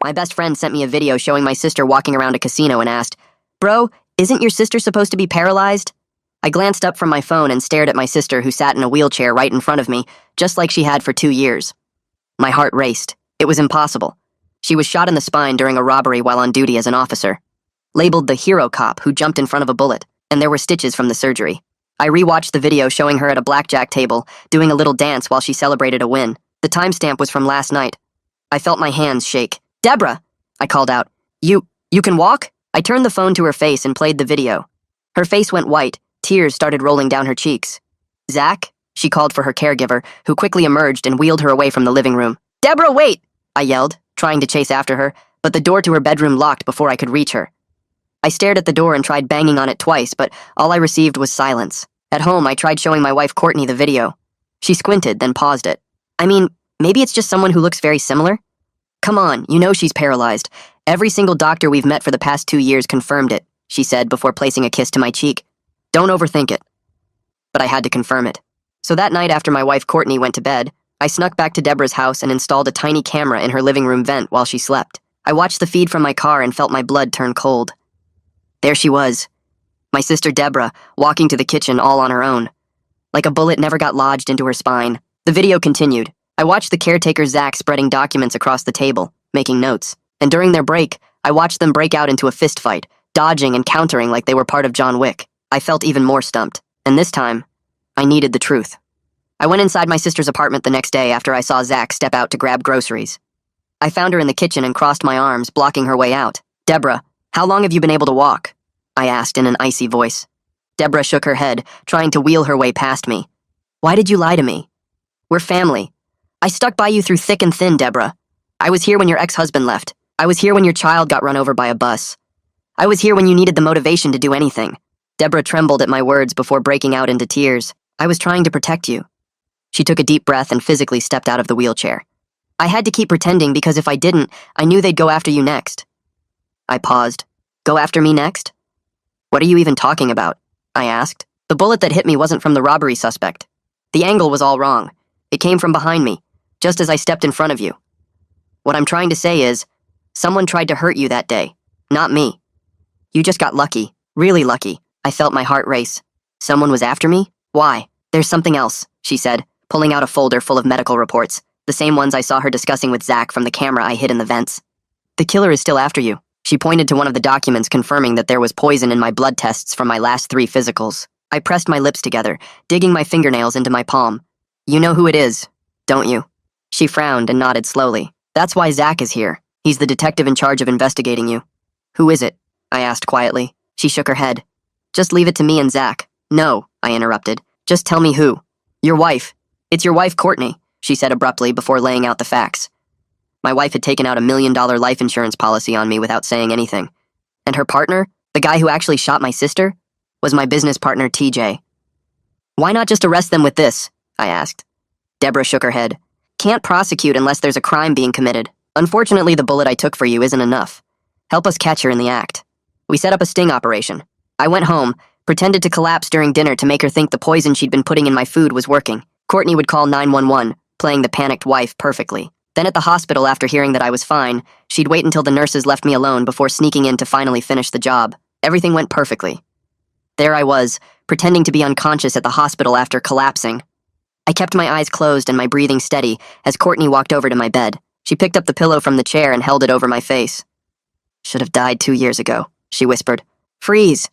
My best friend sent me a video showing my sister walking around a casino and asked, "Bro, isn't your sister supposed to be paralyzed?" I glanced up from my phone and stared at my sister who sat in a wheelchair right in front of me, just like she had for 2 years. My heart raced. It was impossible. She was shot in the spine during a robbery while on duty as an officer. Labeled the hero cop who jumped in front of a bullet, and there were stitches from the surgery. I rewatched the video showing her at a blackjack table, doing a little dance while she celebrated a win. The timestamp was from last night. I felt my hands shake. "Deborah!" I called out. You can walk?" I turned the phone to her face and played the video. Her face went white. Tears started rolling down her cheeks. "Zach?" She called for her caregiver, who quickly emerged and wheeled her away from the living room. "Deborah, wait!" I yelled, trying to chase after her, but the door to her bedroom locked before I could reach her. I stared at the door and tried banging on it twice, but all I received was silence. At home, I tried showing my wife Courtney the video. She squinted, then paused it. "I mean, maybe it's just someone who looks very similar." "Come on, you know she's paralyzed. Every single doctor we've met for the past 2 years confirmed it," she said before placing a kiss to my cheek. "Don't overthink it." But I had to confirm it. So that night after my wife Courtney went to bed, I snuck back to Deborah's house and installed a tiny camera in her living room vent while she slept. I watched the feed from my car and felt my blood turn cold. There she was, my sister Deborah, walking to the kitchen all on her own. Like a bullet never got lodged into her spine. The video continued. I watched the caretaker Zach spreading documents across the table, making notes. And during their break, I watched them break out into a fist fight, dodging and countering like they were part of John Wick. I felt even more stumped. And this time, I needed the truth. I went inside my sister's apartment the next day after I saw Zach step out to grab groceries. I found her in the kitchen and crossed my arms, blocking her way out. "Deborah, how long have you been able to walk?" I asked in an icy voice. Deborah shook her head, trying to wheel her way past me. "Why did you lie to me? We're family. I stuck by you through thick and thin, Deborah. I was here when your ex-husband left. I was here when your child got run over by a bus. I was here when you needed the motivation to do anything." Deborah trembled at my words before breaking out into tears. "I was trying to protect you." She took a deep breath and physically stepped out of the wheelchair. "I had to keep pretending because if I didn't, I knew they'd go after you next." I paused. "Go after me next? What are you even talking about?" I asked. "The bullet that hit me wasn't from the robbery suspect. The angle was all wrong. It came from behind me, just as I stepped in front of you. What I'm trying to say is, someone tried to hurt you that day, not me. You just got lucky, really lucky." I felt my heart race. "Someone was after me? Why?" "There's something else," she said, pulling out a folder full of medical reports, the same ones I saw her discussing with Zach from the camera I hid in the vents. "The killer is still after you." She pointed to one of the documents confirming that there was poison in my blood tests from my last 3 physicals. I pressed my lips together, digging my fingernails into my palm. "You know who it is, don't you?" She frowned and nodded slowly. "That's why Zach is here. He's the detective in charge of investigating you." "Who is it?" I asked quietly. She shook her head. "Just leave it to me and Zach." "No," I interrupted. "Just tell me who." "Your wife. It's your wife, Courtney," she said abruptly before laying out the facts. My wife had taken out a $1 million life insurance policy on me without saying anything. And her partner, the guy who actually shot my sister, was my business partner, TJ. "Why not just arrest them with this?" I asked. Deborah shook her head. "Can't prosecute unless there's a crime being committed. Unfortunately, the bullet I took for you isn't enough. Help us catch her in the act." We set up a sting operation. I went home, pretended to collapse during dinner to make her think the poison she'd been putting in my food was working. Courtney would call 911, playing the panicked wife perfectly. Then at the hospital, after hearing that I was fine, she'd wait until the nurses left me alone before sneaking in to finally finish the job. Everything went perfectly. There I was, pretending to be unconscious at the hospital after collapsing. I kept my eyes closed and my breathing steady as Courtney walked over to my bed. She picked up the pillow from the chair and held it over my face. "Should have died 2 years ago," she whispered. "Freeze!"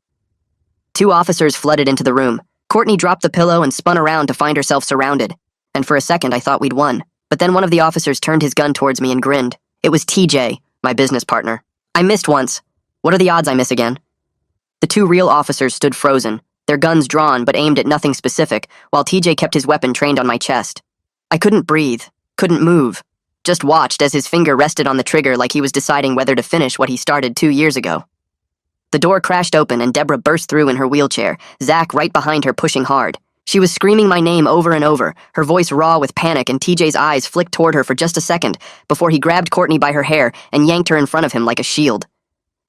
2 officers flooded into the room. Courtney dropped the pillow and spun around to find herself surrounded. And for a second, I thought we'd won. But then one of the officers turned his gun towards me and grinned. It was TJ, my business partner. "I missed once. What are the odds I miss again?" The 2 real officers stood frozen, their guns drawn but aimed at nothing specific, while TJ kept his weapon trained on my chest. I couldn't breathe, couldn't move, just watched as his finger rested on the trigger like he was deciding whether to finish what he started 2 years ago. The door crashed open and Deborah burst through in her wheelchair, Zach right behind her pushing hard. She was screaming my name over and over, her voice raw with panic, and TJ's eyes flicked toward her for just a second before he grabbed Courtney by her hair and yanked her in front of him like a shield.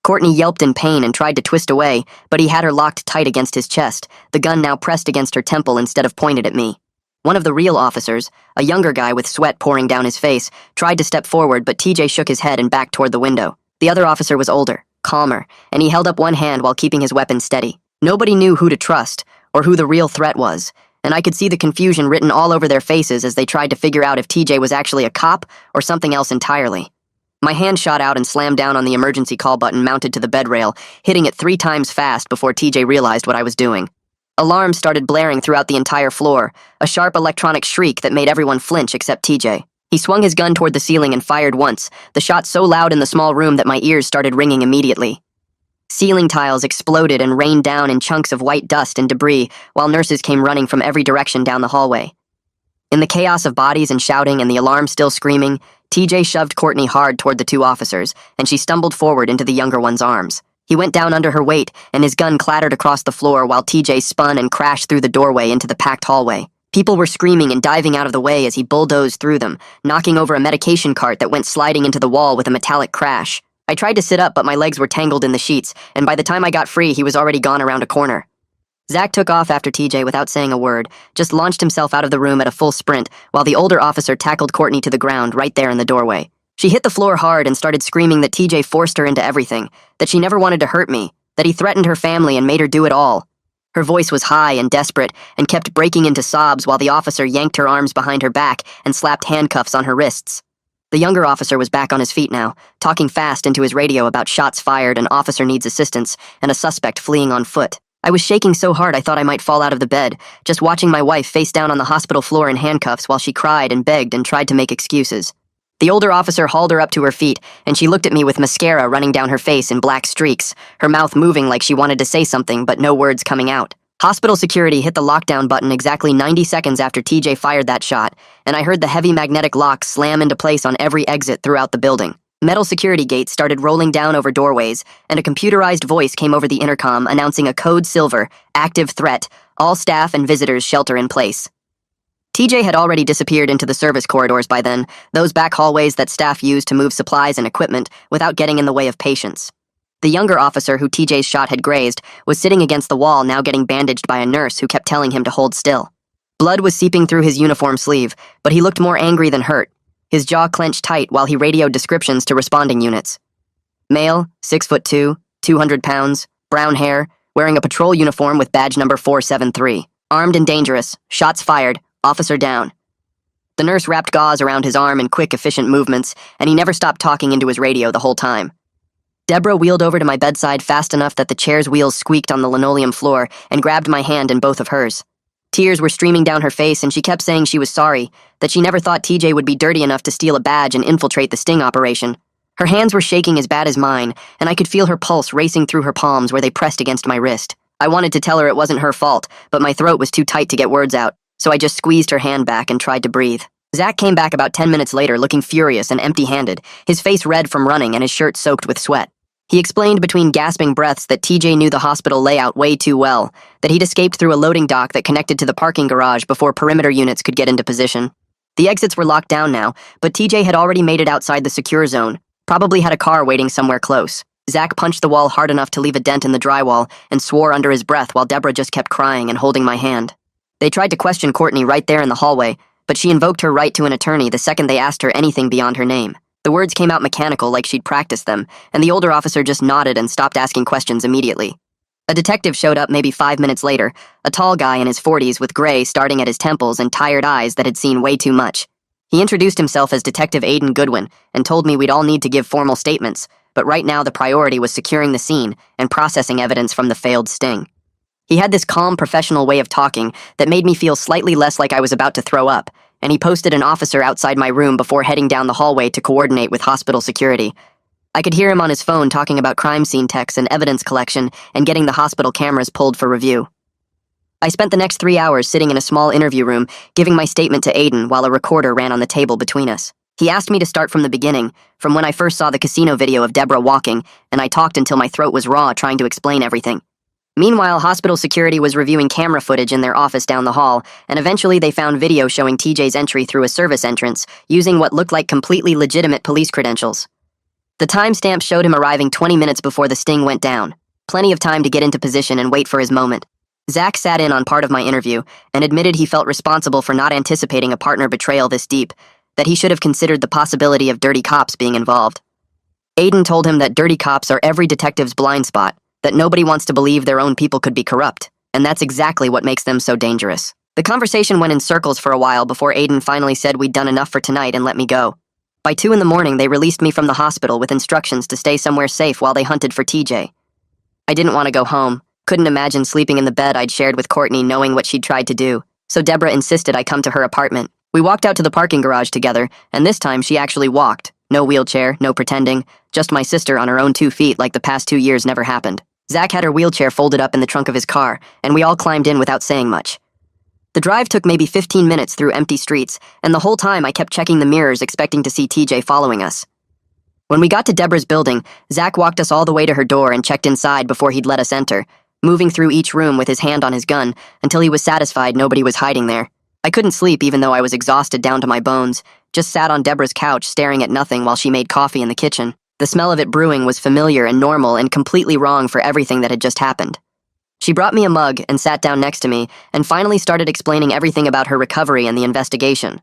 Courtney yelped in pain and tried to twist away, but he had her locked tight against his chest, the gun now pressed against her temple instead of pointed at me. One of the real officers, a younger guy with sweat pouring down his face, tried to step forward, but TJ shook his head and backed toward the window. The other officer was older, calmer, and he held up one hand while keeping his weapon steady. Nobody knew who to trust, or who the real threat was, and I could see the confusion written all over their faces as they tried to figure out if TJ was actually a cop or something else entirely. My hand shot out and slammed down on the emergency call button mounted to the bed rail, hitting it 3 times fast before TJ realized what I was doing. Alarms started blaring throughout the entire floor, a sharp electronic shriek that made everyone flinch except TJ. He swung his gun toward the ceiling and fired once, the shot so loud in the small room that my ears started ringing immediately. Ceiling tiles exploded and rained down in chunks of white dust and debris, while nurses came running from every direction down the hallway. In the chaos of bodies and shouting and the alarm still screaming, TJ shoved Courtney hard toward the 2 officers, and she stumbled forward into the younger one's arms. He went down under her weight, and his gun clattered across the floor while TJ spun and crashed through the doorway into the packed hallway. People were screaming and diving out of the way as he bulldozed through them, knocking over a medication cart that went sliding into the wall with a metallic crash. I tried to sit up, but my legs were tangled in the sheets, and by the time I got free, he was already gone around a corner. Zach took off after TJ without saying a word, just launched himself out of the room at a full sprint, while the older officer tackled Courtney to the ground right there in the doorway. She hit the floor hard and started screaming that TJ forced her into everything, that she never wanted to hurt me, that he threatened her family and made her do it all. Her voice was high and desperate and kept breaking into sobs while the officer yanked her arms behind her back and slapped handcuffs on her wrists. The younger officer was back on his feet now, talking fast into his radio about shots fired, an officer needs assistance, and a suspect fleeing on foot. I was shaking so hard I thought I might fall out of the bed, just watching my wife face down on the hospital floor in handcuffs while she cried and begged and tried to make excuses. The older officer hauled her up to her feet, and she looked at me with mascara running down her face in black streaks, her mouth moving like she wanted to say something but no words coming out. Hospital security hit the lockdown button exactly 90 seconds after TJ fired that shot, and I heard the heavy magnetic locks slam into place on every exit throughout the building. Metal security gates started rolling down over doorways, and a computerized voice came over the intercom announcing a code silver, active threat, all staff and visitors shelter in place. TJ had already disappeared into the service corridors by then, those back hallways that staff use to move supplies and equipment without getting in the way of patients. The younger officer who TJ's shot had grazed was sitting against the wall, now getting bandaged by a nurse who kept telling him to hold still. Blood was seeping through his uniform sleeve, but he looked more angry than hurt, his jaw clenched tight while he radioed descriptions to responding units. Male, 6'2", 200 pounds, brown hair, wearing a patrol uniform with badge number 473. Armed and dangerous, shots fired, officer down. The nurse wrapped gauze around his arm in quick, efficient movements, and he never stopped talking into his radio the whole time. Deborah wheeled over to my bedside fast enough that the chair's wheels squeaked on the linoleum floor and grabbed my hand in both of hers. Tears were streaming down her face, and she kept saying she was sorry, that she never thought TJ would be dirty enough to steal a badge and infiltrate the sting operation. Her hands were shaking as bad as mine, and I could feel her pulse racing through her palms where they pressed against my wrist. I wanted to tell her it wasn't her fault, but my throat was too tight to get words out, so I just squeezed her hand back and tried to breathe. Zach came back about 10 minutes later looking furious and empty-handed, his face red from running and his shirt soaked with sweat. He explained between gasping breaths that TJ knew the hospital layout way too well, that he'd escaped through a loading dock that connected to the parking garage before perimeter units could get into position. The exits were locked down now, but TJ had already made it outside the secure zone, probably had a car waiting somewhere close. Zach punched the wall hard enough to leave a dent in the drywall and swore under his breath while Deborah just kept crying and holding my hand. They tried to question Courtney right there in the hallway, but she invoked her right to an attorney the second they asked her anything beyond her name. The words came out mechanical like she'd practiced them, and the older officer just nodded and stopped asking questions immediately. A detective showed up maybe 5 minutes later, a tall guy in his 40s with gray starting at his temples and tired eyes that had seen way too much. He introduced himself as Detective Aiden Goodwin and told me we'd all need to give formal statements, but right now the priority was securing the scene and processing evidence from the failed sting. He had this calm, professional way of talking that made me feel slightly less like I was about to throw up, and he posted an officer outside my room before heading down the hallway to coordinate with hospital security. I could hear him on his phone talking about crime scene techs and evidence collection and getting the hospital cameras pulled for review. I spent the next 3 hours sitting in a small interview room, giving my statement to Aiden while a recorder ran on the table between us. He asked me to start from the beginning, from when I first saw the casino video of Deborah walking, and I talked until my throat was raw trying to explain everything. Meanwhile, hospital security was reviewing camera footage in their office down the hall, and eventually they found video showing TJ's entry through a service entrance, using what looked like completely legitimate police credentials. The timestamp showed him arriving 20 minutes before the sting went down. Plenty of time to get into position and wait for his moment. Zach sat in on part of my interview and admitted he felt responsible for not anticipating a partner betrayal this deep, that he should have considered the possibility of dirty cops being involved. Aiden told him that dirty cops are every detective's blind spot, that nobody wants to believe their own people could be corrupt, and that's exactly what makes them so dangerous. The conversation went in circles for a while before Aiden finally said we'd done enough for tonight and let me go. By 2 a.m, they released me from the hospital with instructions to stay somewhere safe while they hunted for TJ. I didn't want to go home, couldn't imagine sleeping in the bed I'd shared with Courtney knowing what she'd tried to do, so Deborah insisted I come to her apartment. We walked out to the parking garage together, and this time she actually walked. No wheelchair, no pretending, just my sister on her own 2 feet like the past 2 years never happened. Zach had her wheelchair folded up in the trunk of his car, and we all climbed in without saying much. The drive took maybe 15 minutes through empty streets, and the whole time I kept checking the mirrors expecting to see TJ following us. When we got to Deborah's building, Zach walked us all the way to her door and checked inside before he'd let us enter, moving through each room with his hand on his gun until he was satisfied nobody was hiding there. I couldn't sleep even though I was exhausted down to my bones, just sat on Deborah's couch staring at nothing while she made coffee in the kitchen. The smell of it brewing was familiar and normal and completely wrong for everything that had just happened. She brought me a mug and sat down next to me and finally started explaining everything about her recovery and the investigation.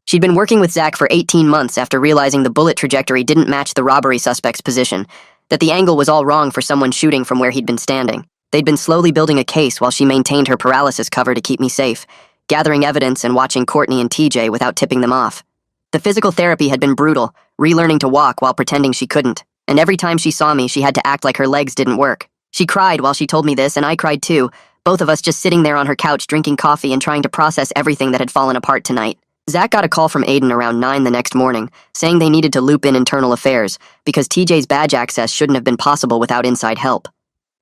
She'd been working with Zach for 18 months after realizing the bullet trajectory didn't match the robbery suspect's position, that the angle was all wrong for someone shooting from where he'd been standing. They'd been slowly building a case while she maintained her paralysis cover to keep me safe, gathering evidence and watching Courtney and TJ without tipping them off. The physical therapy had been brutal, relearning to walk while pretending she couldn't, and every time she saw me, she had to act like her legs didn't work. She cried while she told me this, and I cried too, both of us just sitting there on her couch drinking coffee and trying to process everything that had fallen apart tonight. Zach got a call from Aiden around 9 the next morning, saying they needed to loop in internal affairs because TJ's badge access shouldn't have been possible without inside help.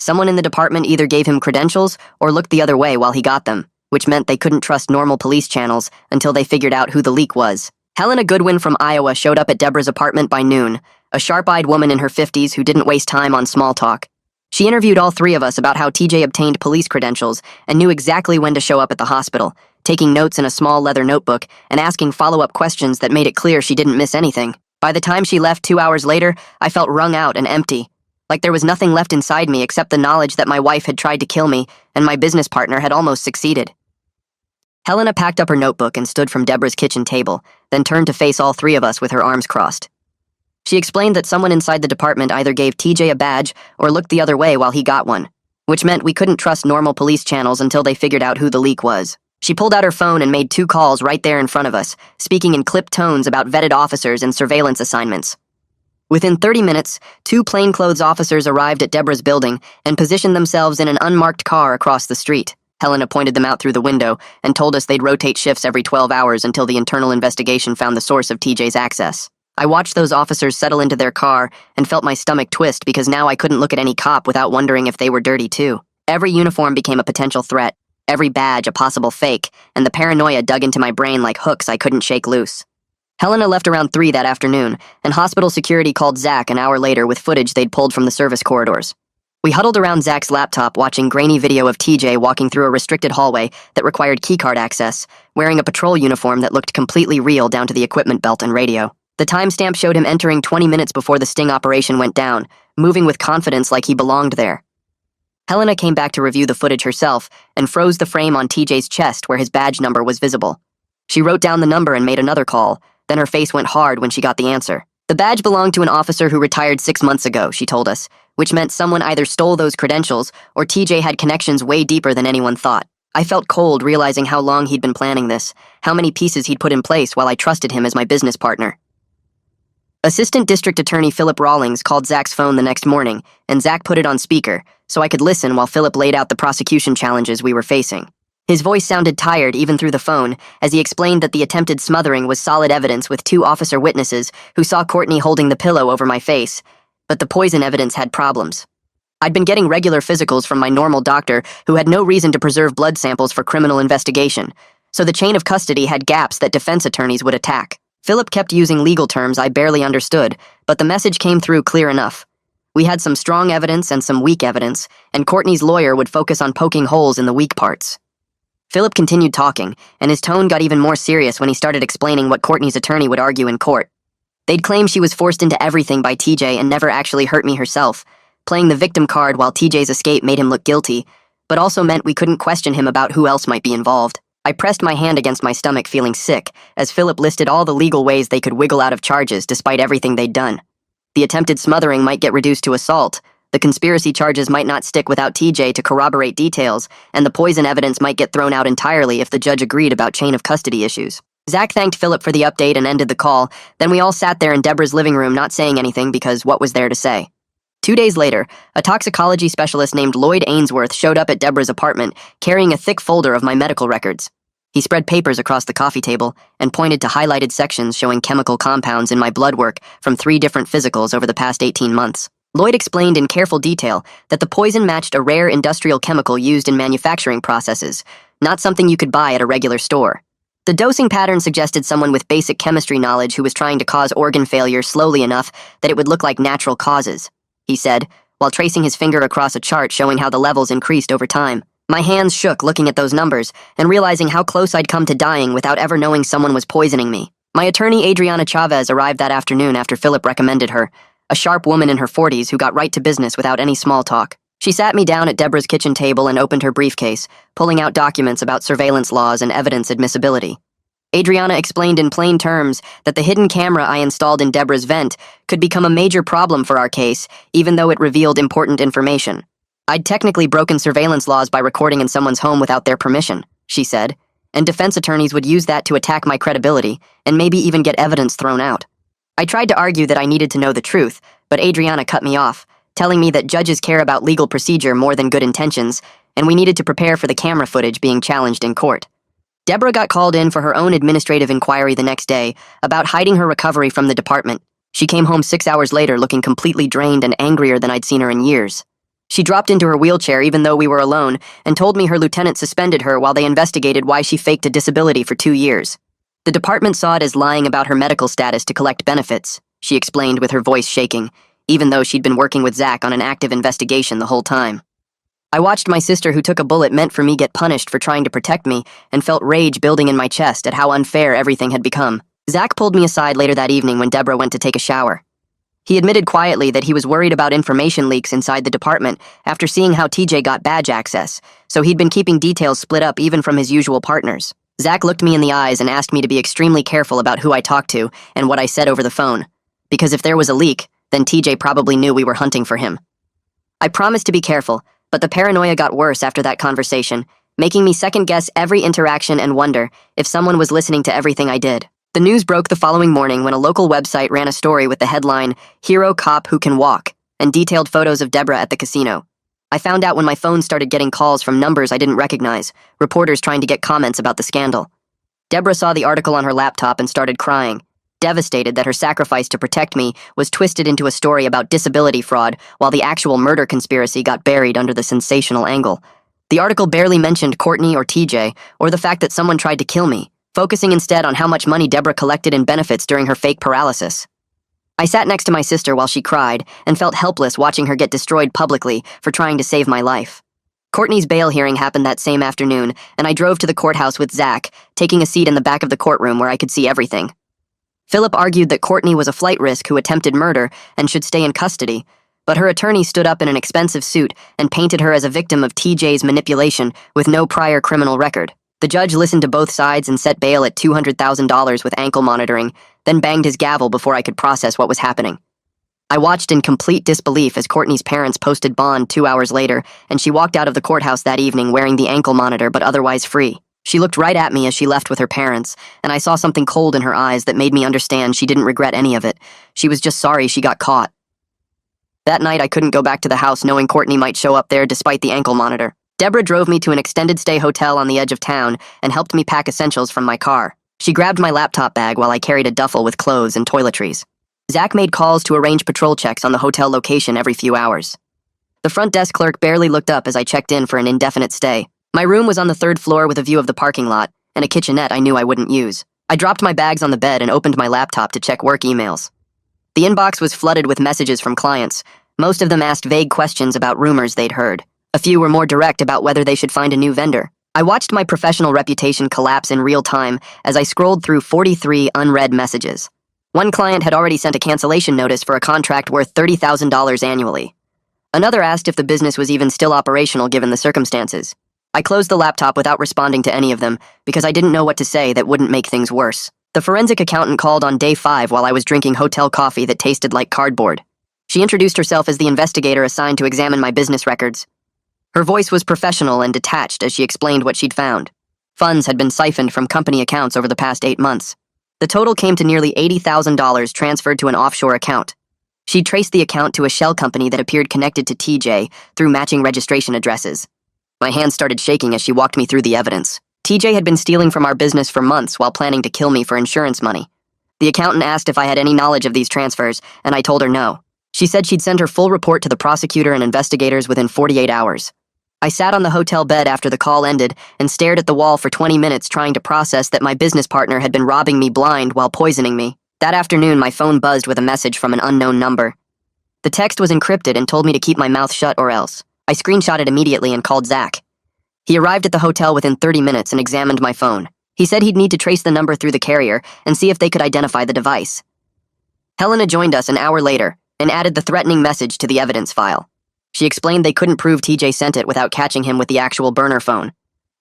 Someone in the department either gave him credentials or looked the other way while he got them, which meant they couldn't trust normal police channels until they figured out who the leak was. Helena Goodwin from Iowa showed up at Deborah's apartment by noon, a sharp-eyed woman in her 50s who didn't waste time on small talk. She interviewed all 3 of us about how TJ obtained police credentials and knew exactly when to show up at the hospital, taking notes in a small leather notebook and asking follow-up questions that made it clear she didn't miss anything. By the time she left 2 hours later, I felt wrung out and empty, like there was nothing left inside me except the knowledge that my wife had tried to kill me and my business partner had almost succeeded. Helena packed up her notebook and stood from Deborah's kitchen table, then turned to face all 3 of us with her arms crossed. She explained that someone inside the department either gave TJ a badge or looked the other way while he got one, which meant we couldn't trust normal police channels until they figured out who the leak was. She pulled out her phone and made 2 calls right there in front of us, speaking in clipped tones about vetted officers and surveillance assignments. Within 30 minutes, 2 plainclothes officers arrived at Deborah's building and positioned themselves in an unmarked car across the street. Helena pointed them out through the window and told us they'd rotate shifts every 12 hours until the internal investigation found the source of TJ's access. I watched those officers settle into their car and felt my stomach twist because now I couldn't look at any cop without wondering if they were dirty too. Every uniform became a potential threat, every badge a possible fake, and the paranoia dug into my brain like hooks I couldn't shake loose. Helena left around 3 that afternoon, and hospital security called Zach an hour later with footage they'd pulled from the service corridors. We huddled around Zach's laptop watching grainy video of TJ walking through a restricted hallway that required keycard access, wearing a patrol uniform that looked completely real down to the equipment belt and radio. The timestamp showed him entering 20 minutes before the sting operation went down, moving with confidence like he belonged there. Helena came back to review the footage herself and froze the frame on TJ's chest where his badge number was visible. She wrote down the number and made another call, then her face went hard when she got the answer. The badge belonged to an officer who retired 6 months ago, she told us, which meant someone either stole those credentials or TJ had connections way deeper than anyone thought. I felt cold realizing how long he'd been planning this, how many pieces he'd put in place while I trusted him as my business partner. Assistant District Attorney Philip Rawlings called Zach's phone the next morning, and Zach put it on speaker, so I could listen while Philip laid out the prosecution challenges we were facing. His voice sounded tired even through the phone, as he explained that the attempted smothering was solid evidence with 2 officer witnesses who saw Courtney holding the pillow over my face, but the poison evidence had problems. I'd been getting regular physicals from my normal doctor who had no reason to preserve blood samples for criminal investigation, so the chain of custody had gaps that defense attorneys would attack. Philip kept using legal terms I barely understood, but the message came through clear enough. We had some strong evidence and some weak evidence, and Courtney's lawyer would focus on poking holes in the weak parts. Philip continued talking, and his tone got even more serious when he started explaining what Courtney's attorney would argue in court. They'd claim she was forced into everything by TJ and never actually hurt me herself, playing the victim card while TJ's escape made him look guilty, but also meant we couldn't question him about who else might be involved. I pressed my hand against my stomach, feeling sick, as Philip listed all the legal ways they could wiggle out of charges despite everything they'd done. The attempted smothering might get reduced to assault, the conspiracy charges might not stick without TJ to corroborate details, and the poison evidence might get thrown out entirely if the judge agreed about chain of custody issues. Zach thanked Philip for the update and ended the call. Then we all sat there in Deborah's living room not saying anything because what was there to say? 2 days later, a toxicology specialist named Lloyd Ainsworth showed up at Deborah's apartment carrying a thick folder of my medical records. He spread papers across the coffee table and pointed to highlighted sections showing chemical compounds in my blood work from 3 different physicals over the past 18 months. Lloyd explained in careful detail that the poison matched a rare industrial chemical used in manufacturing processes, not something you could buy at a regular store. The dosing pattern suggested someone with basic chemistry knowledge who was trying to cause organ failure slowly enough that it would look like natural causes, he said, while tracing his finger across a chart showing how the levels increased over time. My hands shook looking at those numbers and realizing how close I'd come to dying without ever knowing someone was poisoning me. My attorney Adriana Chavez arrived that afternoon after Philip recommended her, a sharp woman in her 40s who got right to business without any small talk. She sat me down at Deborah's kitchen table and opened her briefcase, pulling out documents about surveillance laws and evidence admissibility. Adriana explained in plain terms that the hidden camera I installed in Deborah's vent could become a major problem for our case, even though it revealed important information. I'd technically broken surveillance laws by recording in someone's home without their permission, she said, and defense attorneys would use that to attack my credibility and maybe even get evidence thrown out. I tried to argue that I needed to know the truth, but Adriana cut me off, telling me that judges care about legal procedure more than good intentions, and we needed to prepare for the camera footage being challenged in court. Deborah got called in for her own administrative inquiry the next day about hiding her recovery from the department. She came home 6 hours later looking completely drained and angrier than I'd seen her in years. She dropped into her wheelchair even though we were alone and told me her lieutenant suspended her while they investigated why she faked a disability for 2 years. The department saw it as lying about her medical status to collect benefits, she explained with her voice shaking, even though she'd been working with Zach on an active investigation the whole time. I watched my sister who took a bullet meant for me get punished for trying to protect me and felt rage building in my chest at how unfair everything had become. Zach pulled me aside later that evening when Deborah went to take a shower. He admitted quietly that he was worried about information leaks inside the department after seeing how TJ got badge access, so he'd been keeping details split up even from his usual partners. Zach looked me in the eyes and asked me to be extremely careful about who I talked to and what I said over the phone, because if there was a leak, then TJ probably knew we were hunting for him. I promised to be careful, but the paranoia got worse after that conversation, making me second-guess every interaction and wonder if someone was listening to everything I did. The news broke the following morning when a local website ran a story with the headline, "Hero Cop Who Can Walk," and detailed photos of Deborah at the casino. I found out when my phone started getting calls from numbers I didn't recognize, reporters trying to get comments about the scandal. Deborah saw the article on her laptop and started crying, devastated that her sacrifice to protect me was twisted into a story about disability fraud while the actual murder conspiracy got buried under the sensational angle. The article barely mentioned Courtney or TJ or the fact that someone tried to kill me, focusing instead on how much money Deborah collected in benefits during her fake paralysis. I sat next to my sister while she cried and felt helpless watching her get destroyed publicly for trying to save my life. Courtney's bail hearing happened that same afternoon, and I drove to the courthouse with Zach, taking a seat in the back of the courtroom where I could see everything. Philip argued that Courtney was a flight risk who attempted murder and should stay in custody, but her attorney stood up in an expensive suit and painted her as a victim of TJ's manipulation with no prior criminal record. The judge listened to both sides and set bail at $200,000 with ankle monitoring, then banged his gavel before I could process what was happening. I watched in complete disbelief as Courtney's parents posted bond 2 hours later, and she walked out of the courthouse that evening wearing the ankle monitor but otherwise free. She looked right at me as she left with her parents, and I saw something cold in her eyes that made me understand she didn't regret any of it. She was just sorry she got caught. That night I couldn't go back to the house knowing Courtney might show up there despite the ankle monitor. Deborah drove me to an extended stay hotel on the edge of town and helped me pack essentials from my car. She grabbed my laptop bag while I carried a duffel with clothes and toiletries. Zach made calls to arrange patrol checks on the hotel location every few hours. The front desk clerk barely looked up as I checked in for an indefinite stay. My room was on the 3rd floor with a view of the parking lot and a kitchenette I knew I wouldn't use. I dropped my bags on the bed and opened my laptop to check work emails. The inbox was flooded with messages from clients. Most of them asked vague questions about rumors they'd heard. A few were more direct about whether they should find a new vendor. I watched my professional reputation collapse in real time as I scrolled through 43 unread messages. One client had already sent a cancellation notice for a contract worth $30,000 annually. Another asked if the business was even still operational given the circumstances. I closed the laptop without responding to any of them because I didn't know what to say that wouldn't make things worse. The forensic accountant called on day 5 while I was drinking hotel coffee that tasted like cardboard. She introduced herself as the investigator assigned to examine my business records. Her voice was professional and detached as she explained what she'd found. Funds had been siphoned from company accounts over the past 8 months. The total came to nearly $80,000 transferred to an offshore account. She traced the account to a shell company that appeared connected to TJ through matching registration addresses. My hands started shaking as she walked me through the evidence. TJ had been stealing from our business for months while planning to kill me for insurance money. The accountant asked if I had any knowledge of these transfers, and I told her no. She said she'd send her full report to the prosecutor and investigators within 48 hours. I sat on the hotel bed after the call ended and stared at the wall for 20 minutes trying to process that my business partner had been robbing me blind while poisoning me. That afternoon, my phone buzzed with a message from an unknown number. The text was encrypted and told me to keep my mouth shut or else. I screenshot it immediately and called Zach. He arrived at the hotel within 30 minutes and examined my phone. He said he'd need to trace the number through the carrier and see if they could identify the device. Helena joined us an hour later and added the threatening message to the evidence file. She explained they couldn't prove TJ sent it without catching him with the actual burner phone.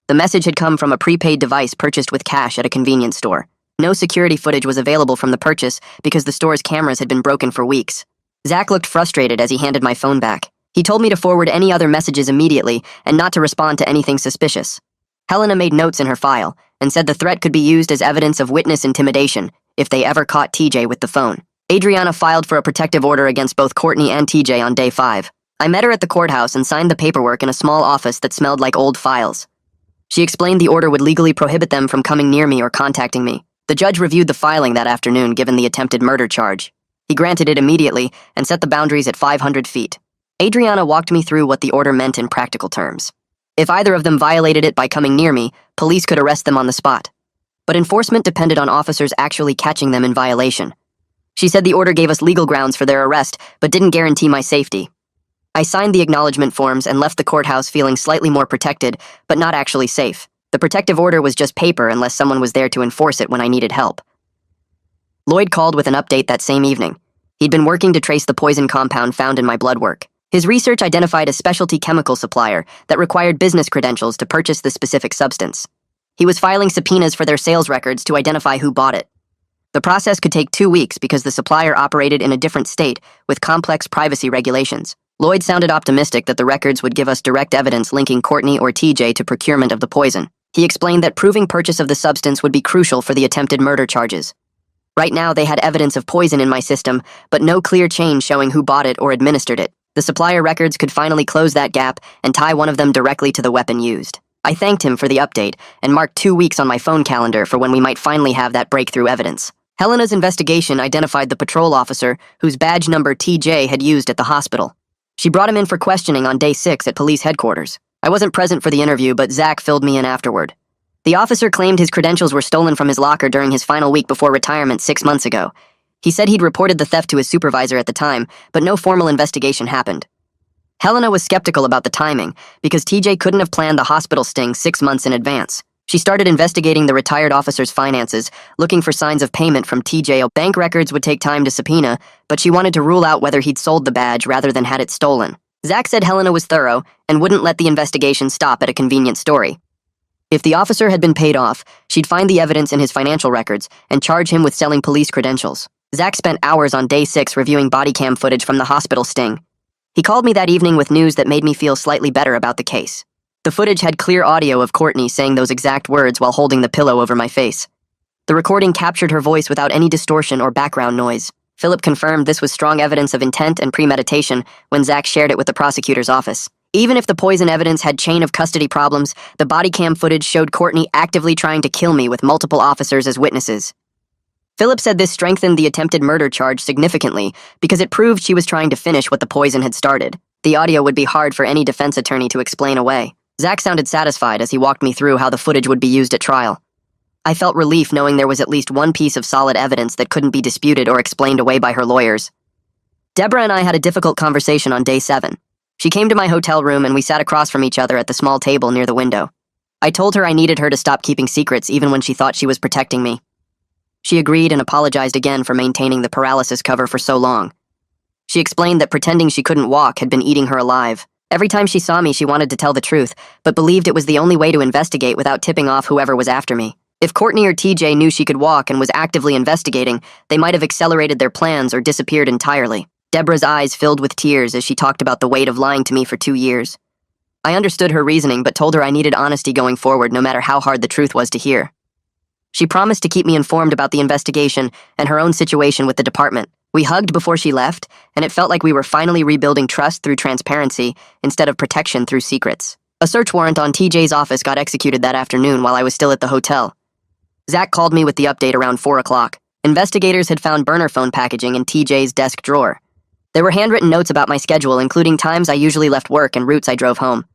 The message had come from a prepaid device purchased with cash at a convenience store. No security footage was available from the purchase because the store's cameras had been broken for weeks. Zach looked frustrated as he handed my phone back. He told me to forward any other messages immediately and not to respond to anything suspicious. Helena made notes in her file and said the threat could be used as evidence of witness intimidation if they ever caught TJ with the phone. Adriana filed for a protective order against both Courtney and TJ on day 5. I met her at the courthouse and signed the paperwork in a small office that smelled like old files. She explained the order would legally prohibit them from coming near me or contacting me. The judge reviewed the filing that afternoon given the attempted murder charge. He granted it immediately and set the boundaries at 500 feet. Adriana walked me through what the order meant in practical terms. If either of them violated it by coming near me, police could arrest them on the spot. But enforcement depended on officers actually catching them in violation. She said the order gave us legal grounds for their arrest, but didn't guarantee my safety. I signed the acknowledgement forms and left the courthouse feeling slightly more protected, but not actually safe. The protective order was just paper unless someone was there to enforce it when I needed help. Lloyd called with an update that same evening. He'd been working to trace the poison compound found in my blood work. His research identified a specialty chemical supplier that required business credentials to purchase the specific substance. He was filing subpoenas for their sales records to identify who bought it. The process could take 2 weeks because the supplier operated in a different state with complex privacy regulations. Lloyd sounded optimistic that the records would give us direct evidence linking Courtney or TJ to procurement of the poison. He explained that proving purchase of the substance would be crucial for the attempted murder charges. Right now, they had evidence of poison in my system, but no clear chain showing who bought it or administered it. The supplier records could finally close that gap and tie one of them directly to the weapon used. I thanked him for the update and marked 2 weeks on my phone calendar for when we might finally have that breakthrough evidence. Helena's investigation identified the patrol officer whose badge number TJ had used at the hospital. She brought him in for questioning on day 6 at police headquarters. I wasn't present for the interview, but Zach filled me in afterward. The officer claimed his credentials were stolen from his locker during his final week before retirement 6 months ago. He said he'd reported the theft to his supervisor at the time, but no formal investigation happened. Helena was skeptical about the timing because TJ couldn't have planned the hospital sting 6 months in advance. She started investigating the retired officer's finances, looking for signs of payment from TJ. Bank records would take time to subpoena, but she wanted to rule out whether he'd sold the badge rather than had it stolen. Zach said Helena was thorough and wouldn't let the investigation stop at a convenient story. If the officer had been paid off, she'd find the evidence in his financial records and charge him with selling police credentials. Zach spent hours on day 6 reviewing body cam footage from the hospital sting. He called me that evening with news that made me feel slightly better about the case. The footage had clear audio of Courtney saying those exact words while holding the pillow over my face. The recording captured her voice without any distortion or background noise. Philip confirmed this was strong evidence of intent and premeditation when Zach shared it with the prosecutor's office. Even if the poison evidence had chain of custody problems, the body cam footage showed Courtney actively trying to kill me with multiple officers as witnesses. Philip said this strengthened the attempted murder charge significantly because it proved she was trying to finish what the poison had started. The audio would be hard for any defense attorney to explain away. Zach sounded satisfied as he walked me through how the footage would be used at trial. I felt relief knowing there was at least one piece of solid evidence that couldn't be disputed or explained away by her lawyers. Deborah and I had a difficult conversation on day 7. She came to my hotel room and we sat across from each other at the small table near the window. I told her I needed her to stop keeping secrets even when she thought she was protecting me. She agreed and apologized again for maintaining the paralysis cover for so long. She explained that pretending she couldn't walk had been eating her alive. Every time she saw me, she wanted to tell the truth, but believed it was the only way to investigate without tipping off whoever was after me. If Courtney or TJ knew she could walk and was actively investigating, they might have accelerated their plans or disappeared entirely. Deborah's eyes filled with tears as she talked about the weight of lying to me for 2 years. I understood her reasoning, but told her I needed honesty going forward, no matter how hard the truth was to hear. She promised to keep me informed about the investigation and her own situation with the department. We hugged before she left, and it felt like we were finally rebuilding trust through transparency instead of protection through secrets. A search warrant on TJ's office got executed that afternoon while I was still at the hotel. Zach called me with the update around 4 o'clock. Investigators had found burner phone packaging in TJ's desk drawer. There were handwritten notes about my schedule, including times I usually left work and routes I drove home.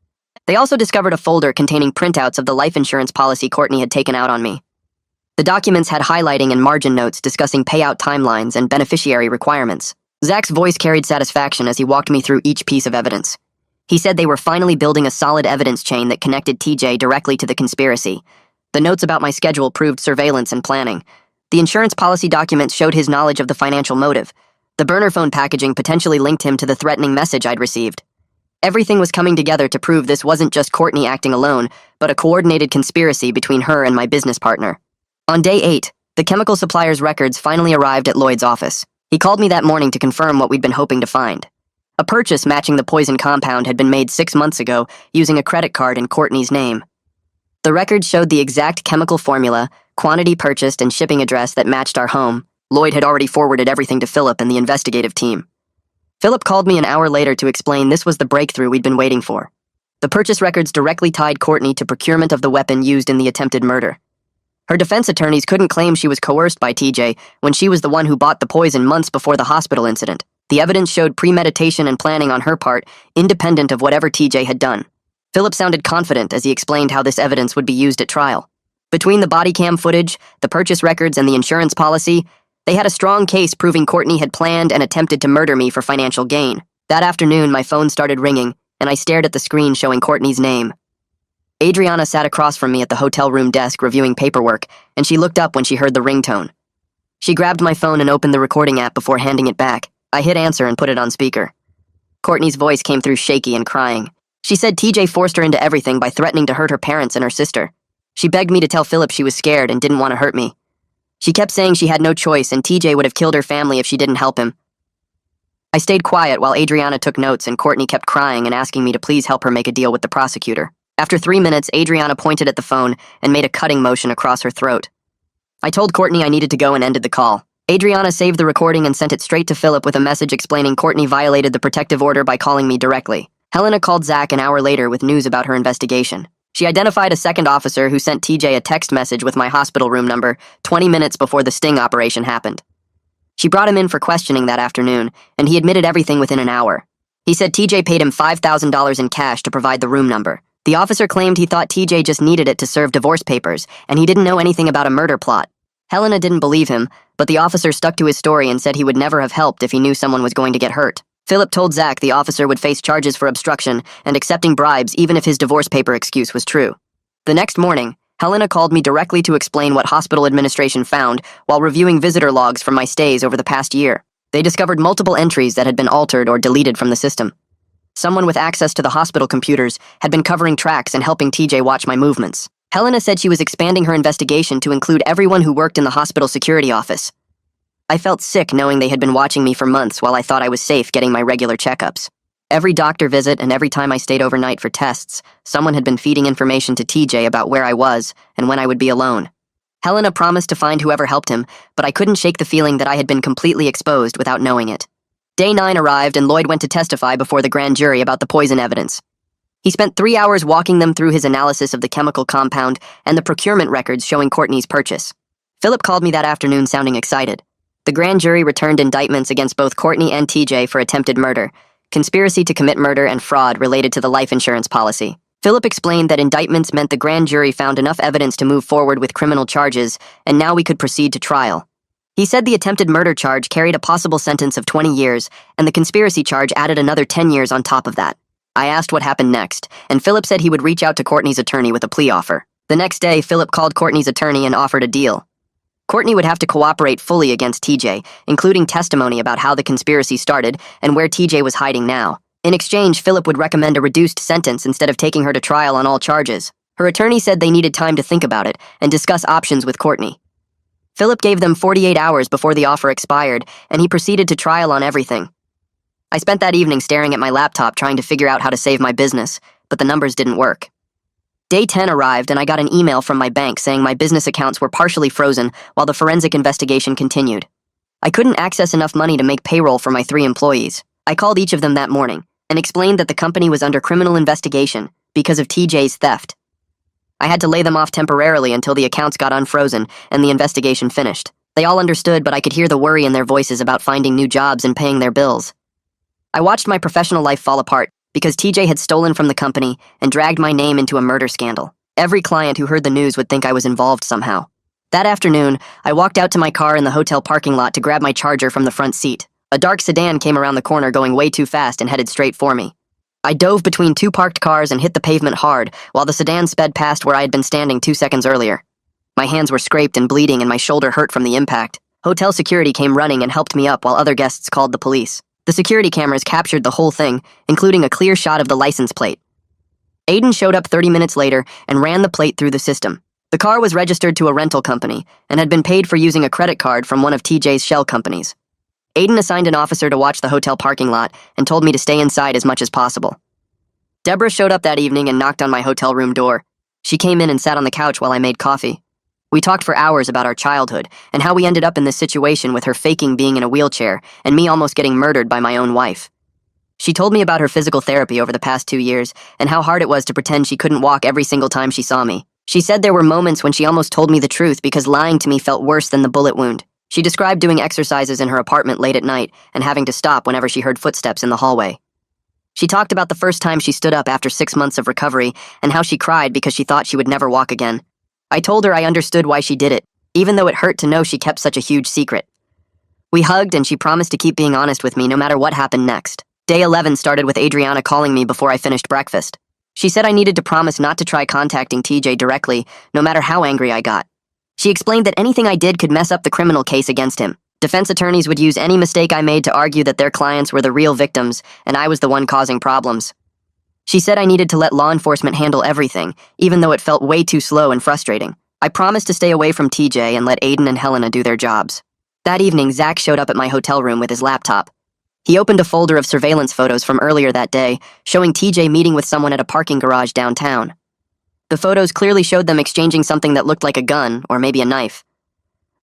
They also discovered a folder containing printouts of the life insurance policy Courtney had taken out on me. The documents had highlighting and margin notes discussing payout timelines and beneficiary requirements. Zach's voice carried satisfaction as he walked me through each piece of evidence. He said they were finally building a solid evidence chain that connected TJ directly to the conspiracy. The notes about my schedule proved surveillance and planning. The insurance policy documents showed his knowledge of the financial motive. The burner phone packaging potentially linked him to the threatening message I'd received. Everything was coming together to prove this wasn't just Courtney acting alone, but a coordinated conspiracy between her and my business partner. On day 8, the chemical supplier's records finally arrived at Lloyd's office. He called me that morning to confirm what we'd been hoping to find. A purchase matching the poison compound had been made 6 months ago using a credit card in Courtney's name. The records showed the exact chemical formula, quantity purchased, and shipping address that matched our home. Lloyd had already forwarded everything to Philip and the investigative team. Philip called me an hour later to explain this was the breakthrough we'd been waiting for. The purchase records directly tied Courtney to procurement of the weapon used in the attempted murder. Her defense attorneys couldn't claim she was coerced by TJ when she was the one who bought the poison months before the hospital incident. The evidence showed premeditation and planning on her part, independent of whatever TJ had done. Philip sounded confident as he explained how this evidence would be used at trial. Between the body cam footage, the purchase records, and the insurance policy, they had a strong case proving Courtney had planned and attempted to murder me for financial gain. That afternoon, my phone started ringing, and I stared at the screen showing Courtney's name. Adriana sat across from me at the hotel room desk reviewing paperwork, and she looked up when she heard the ringtone. She grabbed my phone and opened the recording app before handing it back. I hit answer and put it on speaker. Courtney's voice came through shaky and crying. She said TJ forced her into everything by threatening to hurt her parents and her sister. She begged me to tell Philip she was scared and didn't want to hurt me. She kept saying she had no choice and TJ would have killed her family if she didn't help him. I stayed quiet while Adriana took notes and Courtney kept crying and asking me to please help her make a deal with the prosecutor. After 3 minutes, Adriana pointed at the phone and made a cutting motion across her throat. I told Courtney I needed to go and ended the call. Adriana saved the recording and sent it straight to Philip with a message explaining Courtney violated the protective order by calling me directly. Helena called Zach an hour later with news about her investigation. She identified a second officer who sent TJ a text message with my hospital room number 20 minutes before the sting operation happened. She brought him in for questioning that afternoon, and he admitted everything within an hour. He said TJ paid him $5,000 in cash to provide the room number. The officer claimed he thought TJ just needed it to serve divorce papers, and he didn't know anything about a murder plot. Helena didn't believe him, but the officer stuck to his story and said he would never have helped if he knew someone was going to get hurt. Philip told Zach the officer would face charges for obstruction and accepting bribes even if his divorce paper excuse was true. The next morning, Helena called me directly to explain what hospital administration found while reviewing visitor logs from my stays over the past year. They discovered multiple entries that had been altered or deleted from the system. Someone with access to the hospital computers had been covering tracks and helping TJ watch my movements. Helena said she was expanding her investigation to include everyone who worked in the hospital security office. I felt sick knowing they had been watching me for months while I thought I was safe getting my regular checkups. Every doctor visit and every time I stayed overnight for tests, someone had been feeding information to TJ about where I was and when I would be alone. Helena promised to find whoever helped him, but I couldn't shake the feeling that I had been completely exposed without knowing it. Day 9 arrived and Lloyd went to testify before the grand jury about the poison evidence. He spent 3 hours walking them through his analysis of the chemical compound and the procurement records showing Courtney's purchase. Philip called me that afternoon sounding excited. The grand jury returned indictments against both Courtney and TJ for attempted murder, conspiracy to commit murder, and fraud related to the life insurance policy. Philip explained that indictments meant the grand jury found enough evidence to move forward with criminal charges, and now we could proceed to trial. He said the attempted murder charge carried a possible sentence of 20 years, and the conspiracy charge added another 10 years on top of that. I asked what happened next, and Philip said he would reach out to Courtney's attorney with a plea offer. The next day, Philip called Courtney's attorney and offered a deal. Courtney would have to cooperate fully against TJ, including testimony about how the conspiracy started and where TJ was hiding now. In exchange, Philip would recommend a reduced sentence instead of taking her to trial on all charges. Her attorney said they needed time to think about it and discuss options with Courtney. Philip gave them 48 hours before the offer expired, and he proceeded to trial on everything. I spent that evening staring at my laptop trying to figure out how to save my business, but the numbers didn't work. Day 10 arrived, and I got an email from my bank saying my business accounts were partially frozen while the forensic investigation continued. I couldn't access enough money to make payroll for my 3 employees. I called each of them that morning and explained that the company was under criminal investigation because of TJ's theft. I had to lay them off temporarily until the accounts got unfrozen and the investigation finished. They all understood, but I could hear the worry in their voices about finding new jobs and paying their bills. I watched my professional life fall apart because TJ had stolen from the company and dragged my name into a murder scandal. Every client who heard the news would think I was involved somehow. That afternoon, I walked out to my car in the hotel parking lot to grab my charger from the front seat. A dark sedan came around the corner going way too fast and headed straight for me. I dove between 2 parked cars and hit the pavement hard while the sedan sped past where I had been standing 2 seconds earlier. My hands were scraped and bleeding and my shoulder hurt from the impact. Hotel security came running and helped me up while other guests called the police. The security cameras captured the whole thing, including a clear shot of the license plate. Aiden showed up 30 minutes later and ran the plate through the system. The car was registered to a rental company and had been paid for using a credit card from one of TJ's shell companies. Aiden assigned an officer to watch the hotel parking lot and told me to stay inside as much as possible. Deborah showed up that evening and knocked on my hotel room door. She came in and sat on the couch while I made coffee. We talked for hours about our childhood and how we ended up in this situation with her faking being in a wheelchair and me almost getting murdered by my own wife. She told me about her physical therapy over the past 2 years and how hard it was to pretend she couldn't walk every single time she saw me. She said there were moments when she almost told me the truth because lying to me felt worse than the bullet wound. She described doing exercises in her apartment late at night and having to stop whenever she heard footsteps in the hallway. She talked about the first time she stood up after 6 months of recovery and how she cried because she thought she would never walk again. I told her I understood why she did it, even though it hurt to know she kept such a huge secret. We hugged and she promised to keep being honest with me no matter what happened next. Day 11 started with Adriana calling me before I finished breakfast. She said I needed to promise not to try contacting TJ directly, no matter how angry I got. She explained that anything I did could mess up the criminal case against him. Defense attorneys would use any mistake I made to argue that their clients were the real victims and I was the one causing problems. She said I needed to let law enforcement handle everything, even though it felt way too slow and frustrating. I promised to stay away from TJ and let Aiden and Helena do their jobs. That evening, Zach showed up at my hotel room with his laptop. He opened a folder of surveillance photos from earlier that day, showing TJ meeting with someone at a parking garage downtown. The photos clearly showed them exchanging something that looked like a gun, or maybe a knife.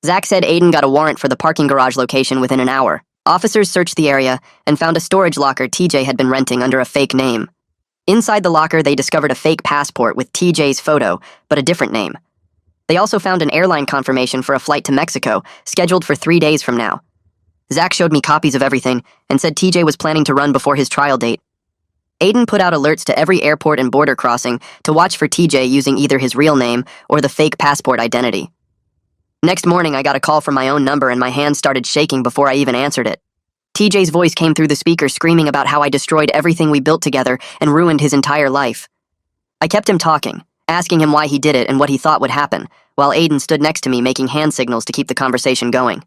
Zach said Aiden got a warrant for the parking garage location within an hour. Officers searched the area and found a storage locker TJ had been renting under a fake name. Inside the locker, they discovered a fake passport with TJ's photo, but a different name. They also found an airline confirmation for a flight to Mexico, scheduled for 3 days from now. Zach showed me copies of everything and said TJ was planning to run before his trial date. Aiden put out alerts to every airport and border crossing to watch for TJ using either his real name or the fake passport identity. Next morning, I got a call from my own number and my hands started shaking before I even answered it. TJ's voice came through the speaker screaming about how I destroyed everything we built together and ruined his entire life. I kept him talking, asking him why he did it and what he thought would happen, while Aiden stood next to me making hand signals to keep the conversation going.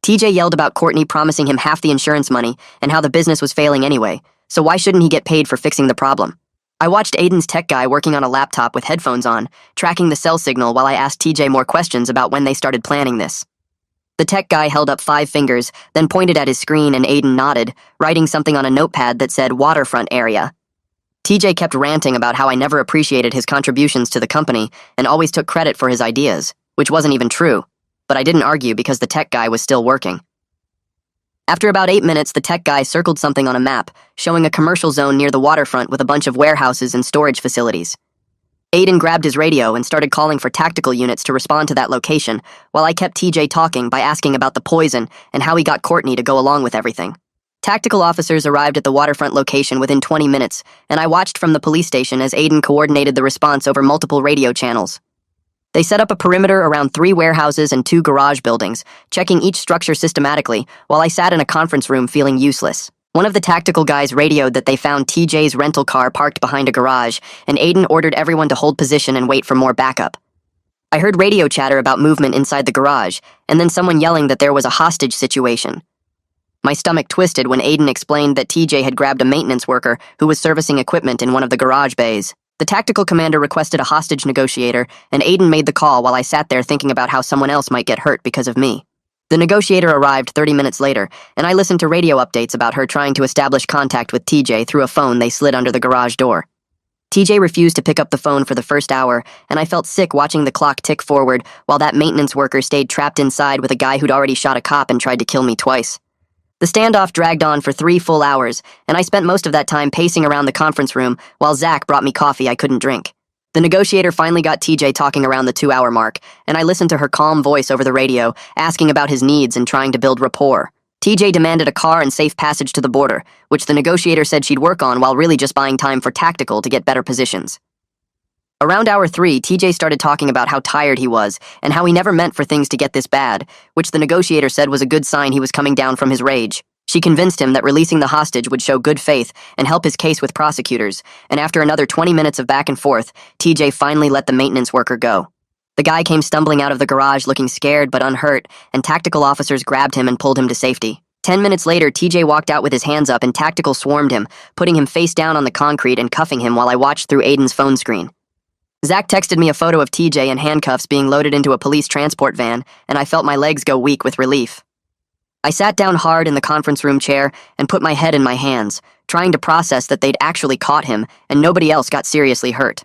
TJ yelled about Courtney promising him half the insurance money and how the business was failing anyway, so why shouldn't he get paid for fixing the problem? I watched Aiden's tech guy working on a laptop with headphones on, tracking the cell signal while I asked TJ more questions about when they started planning this. The tech guy held up 5 fingers, then pointed at his screen and Aiden nodded, writing something on a notepad that said waterfront area. TJ kept ranting about how I never appreciated his contributions to the company and always took credit for his ideas, which wasn't even true, but I didn't argue because the tech guy was still working. After about 8 minutes, the tech guy circled something on a map, showing a commercial zone near the waterfront with a bunch of warehouses and storage facilities. Aiden grabbed his radio and started calling for tactical units to respond to that location, while I kept TJ talking by asking about the poison and how he got Courtney to go along with everything. Tactical officers arrived at the waterfront location within 20 minutes, and I watched from the police station as Aiden coordinated the response over multiple radio channels. They set up a perimeter around 3 warehouses and 2 garage buildings, checking each structure systematically, while I sat in a conference room feeling useless. One of the tactical guys radioed that they found TJ's rental car parked behind a garage, and Aiden ordered everyone to hold position and wait for more backup. I heard radio chatter about movement inside the garage, and then someone yelling that there was a hostage situation. My stomach twisted when Aiden explained that TJ had grabbed a maintenance worker who was servicing equipment in one of the garage bays. The tactical commander requested a hostage negotiator, and Aiden made the call while I sat there thinking about how someone else might get hurt because of me. The negotiator arrived 30 minutes later, and I listened to radio updates about her trying to establish contact with TJ through a phone they slid under the garage door. TJ refused to pick up the phone for the first hour, and I felt sick watching the clock tick forward while that maintenance worker stayed trapped inside with a guy who'd already shot a cop and tried to kill me twice. The standoff dragged on for 3 full hours, and I spent most of that time pacing around the conference room while Zach brought me coffee I couldn't drink. The negotiator finally got TJ talking around the 2-hour mark, and I listened to her calm voice over the radio, asking about his needs and trying to build rapport. TJ demanded a car and safe passage to the border, which the negotiator said she'd work on while really just buying time for tactical to get better positions. Around hour 3, TJ started talking about how tired he was and how he never meant for things to get this bad, which the negotiator said was a good sign he was coming down from his rage. She convinced him that releasing the hostage would show good faith and help his case with prosecutors, and after another 20 minutes of back and forth, TJ finally let the maintenance worker go. The guy came stumbling out of the garage looking scared but unhurt, and tactical officers grabbed him and pulled him to safety. 10 minutes later, TJ walked out with his hands up and tactical swarmed him, putting him face down on the concrete and cuffing him while I watched through Aiden's phone screen. Zach texted me a photo of TJ in handcuffs being loaded into a police transport van, and I felt my legs go weak with relief. I sat down hard in the conference room chair and put my head in my hands, trying to process that they'd actually caught him and nobody else got seriously hurt.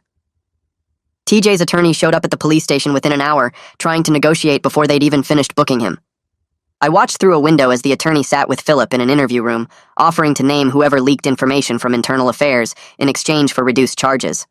TJ's attorney showed up at the police station within an hour, trying to negotiate before they'd even finished booking him. I watched through a window as the attorney sat with Philip in an interview room, offering to name whoever leaked information from internal affairs in exchange for reduced charges.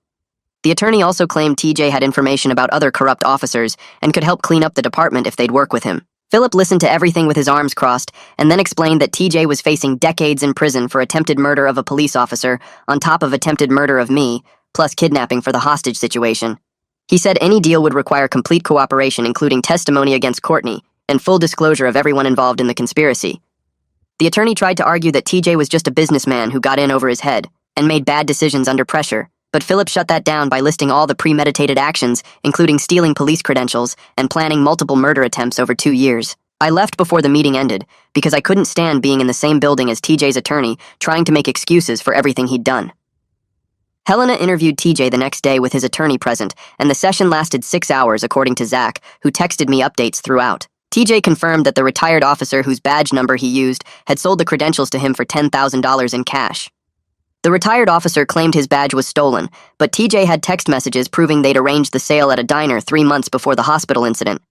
The attorney also claimed TJ had information about other corrupt officers and could help clean up the department if they'd work with him. Philip listened to everything with his arms crossed and then explained that TJ was facing decades in prison for attempted murder of a police officer on top of attempted murder of me, plus kidnapping for the hostage situation. He said any deal would require complete cooperation, including testimony against Courtney and full disclosure of everyone involved in the conspiracy. The attorney tried to argue that TJ was just a businessman who got in over his head and made bad decisions under pressure, but Philip shut that down by listing all the premeditated actions, including stealing police credentials and planning multiple murder attempts over 2 years. I left before the meeting ended because I couldn't stand being in the same building as TJ's attorney, trying to make excuses for everything he'd done. Helena interviewed TJ the next day with his attorney present, and the session lasted 6 hours, according to Zach, who texted me updates throughout. TJ confirmed that the retired officer whose badge number he used had sold the credentials to him for $10,000 in cash. The retired officer claimed his badge was stolen, but TJ had text messages proving they'd arranged the sale at a diner 3 months before the hospital incident.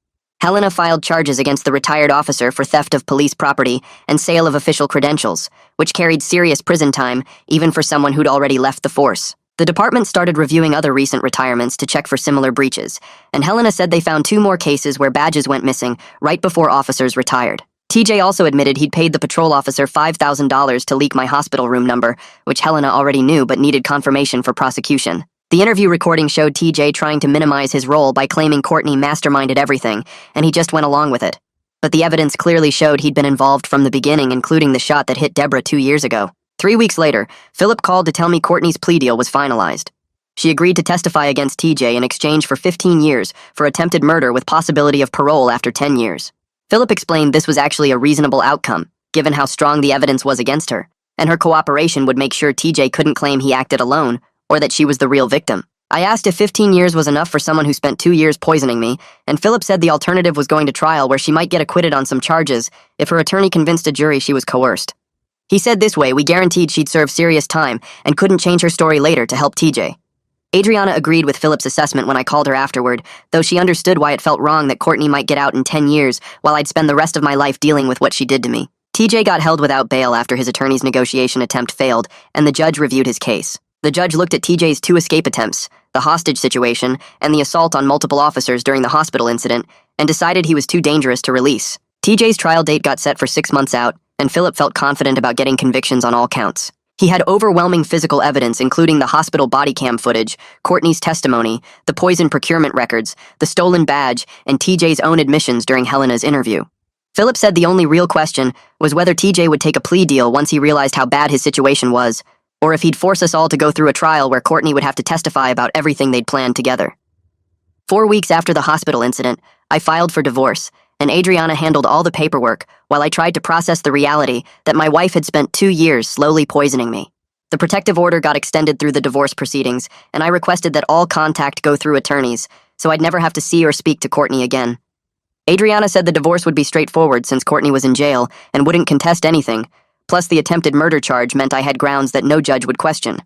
Helena filed charges against the retired officer for theft of police property and sale of official credentials, which carried serious prison time even for someone who'd already left the force. The department started reviewing other recent retirements to check for similar breaches, and Helena said they found 2 more cases where badges went missing right before officers retired. TJ also admitted he'd paid the patrol officer $5,000 to leak my hospital room number, which Helena already knew but needed confirmation for prosecution. The interview recording showed TJ trying to minimize his role by claiming Courtney masterminded everything, and he just went along with it. But the evidence clearly showed he'd been involved from the beginning, including the shot that hit Deborah 2 years ago. 3 weeks later, Philip called to tell me Courtney's plea deal was finalized. She agreed to testify against TJ in exchange for 15 years for attempted murder with possibility of parole after 10 years. Philip explained this was actually a reasonable outcome, given how strong the evidence was against her, and her cooperation would make sure TJ couldn't claim he acted alone or that she was the real victim. I asked if 15 years was enough for someone who spent 2 years poisoning me, and Philip said the alternative was going to trial where she might get acquitted on some charges if her attorney convinced a jury she was coerced. He said this way we guaranteed she'd serve serious time and couldn't change her story later to help TJ. Adriana agreed with Philip's assessment when I called her afterward, though she understood why it felt wrong that Courtney might get out in 10 years while I'd spend the rest of my life dealing with what she did to me. TJ got held without bail after his attorney's negotiation attempt failed, and the judge reviewed his case. The judge looked at TJ's 2 escape attempts, the hostage situation, and the assault on multiple officers during the hospital incident, and decided he was too dangerous to release. TJ's trial date got set for 6 months out, and Philip felt confident about getting convictions on all counts. He had overwhelming physical evidence, including the hospital body cam footage, Courtney's testimony, the poison procurement records, the stolen badge, and TJ's own admissions during Helena's interview. Philip said the only real question was whether TJ would take a plea deal once he realized how bad his situation was, or if he'd force us all to go through a trial where Courtney would have to testify about everything they'd planned together. 4 weeks after the hospital incident, I filed for divorce, and Adriana handled all the paperwork while I tried to process the reality that my wife had spent 2 years slowly poisoning me. The protective order got extended through the divorce proceedings, and I requested that all contact go through attorneys, so I'd never have to see or speak to Courtney again. Adriana said the divorce would be straightforward since Courtney was in jail and wouldn't contest anything, plus the attempted murder charge meant I had grounds that no judge would question.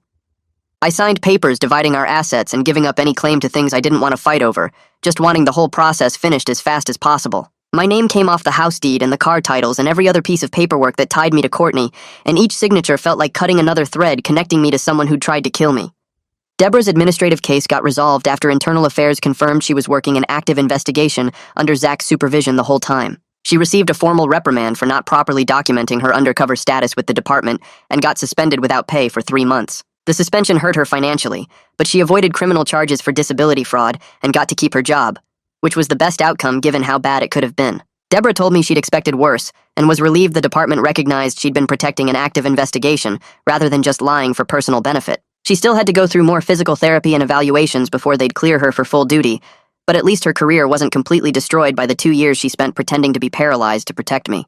I signed papers dividing our assets and giving up any claim to things I didn't want to fight over, just wanting the whole process finished as fast as possible. My name came off the house deed and the car titles and every other piece of paperwork that tied me to Courtney, and each signature felt like cutting another thread connecting me to someone who tried to kill me. Deborah's administrative case got resolved after Internal Affairs confirmed she was working an active investigation under Zach's supervision the whole time. She received a formal reprimand for not properly documenting her undercover status with the department and got suspended without pay for 3 months. The suspension hurt her financially, but she avoided criminal charges for disability fraud and got to keep her job, which was the best outcome given how bad it could have been. Deborah told me she'd expected worse and was relieved the department recognized she'd been protecting an active investigation rather than just lying for personal benefit. She still had to go through more physical therapy and evaluations before they'd clear her for full duty, but at least her career wasn't completely destroyed by the 2 years she spent pretending to be paralyzed to protect me.